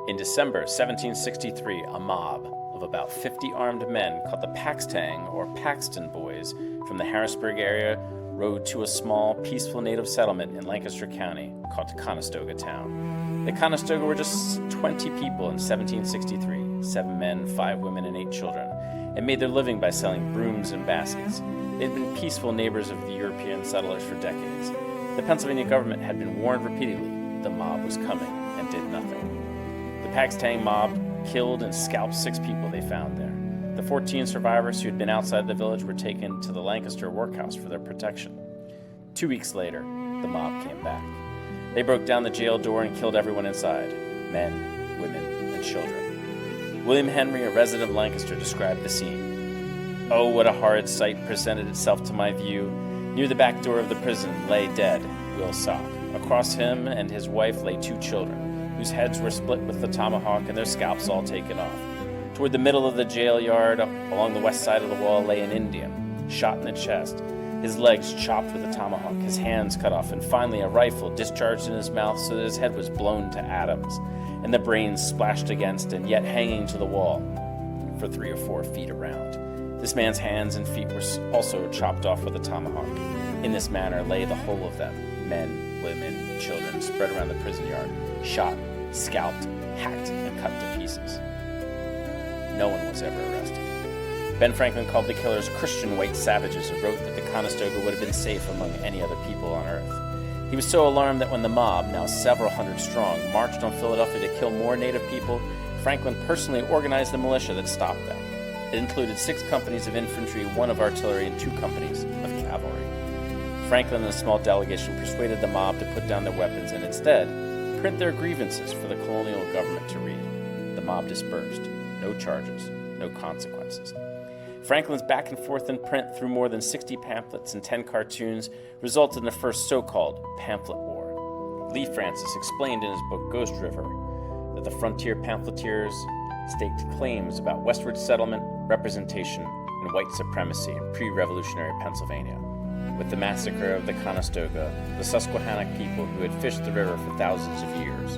In December 1763, a mob of about 50 armed men called the Paxtang or Paxton Boys from the Harrisburg area rode to a small, peaceful native settlement in Lancaster County called Conestoga Town. The Conestoga were just 20 people in 1763, 7 men, 5 women, and 8 children, and made their living by selling brooms and baskets. They had been peaceful neighbors of the European settlers for decades. The Pennsylvania government had been warned repeatedly the mob was coming and did nothing. The Paxtang mob killed and scalped 6 people they found there. The 14 survivors who had been outside the village were taken to the Lancaster workhouse for their protection. 2 weeks later, the mob came back. They broke down the jail door and killed everyone inside, men, women, and children. William Henry, a resident of Lancaster, described the scene. "Oh, what a horrid sight presented itself to my view. Near the back door of the prison lay dead Will Sock. Across him and his wife lay 2 children, whose heads were split with the tomahawk and their scalps all taken off. Toward the middle of the jail yard, along the west side of the wall, lay an Indian, shot in the chest, his legs chopped with a tomahawk, his hands cut off, and finally a rifle discharged in his mouth so that his head was blown to atoms, and the brains splashed against and yet hanging to the wall for 3 or 4 feet around. This man's hands and feet were also chopped off with a tomahawk. In this manner lay the whole of them, men, women, children, spread around the prison yard, shot, scalped, hacked, and cut to pieces. No one was ever arrested. Ben Franklin called the killers Christian white savages and wrote that the Conestoga would have been safe among any other people on earth. He was so alarmed that when the mob, now several hundred strong, marched on Philadelphia to kill more native people, Franklin personally organized the militia that stopped them. It included 6 companies of infantry, 1 of artillery, and 2 companies of cavalry. Franklin and a small delegation persuaded the mob to put down their weapons and instead print their grievances for the colonial government to read. The mob dispersed. No charges, no consequences. Franklin's back and forth in print through more than 60 pamphlets and 10 cartoons resulted in the first so-called pamphlet war. Lee Francis explained in his book Ghost River that the frontier pamphleteers staked claims about westward settlement, representation, and white supremacy in pre-revolutionary Pennsylvania. With the massacre of the Conestoga, the Susquehannock people who had fished the river for thousands of years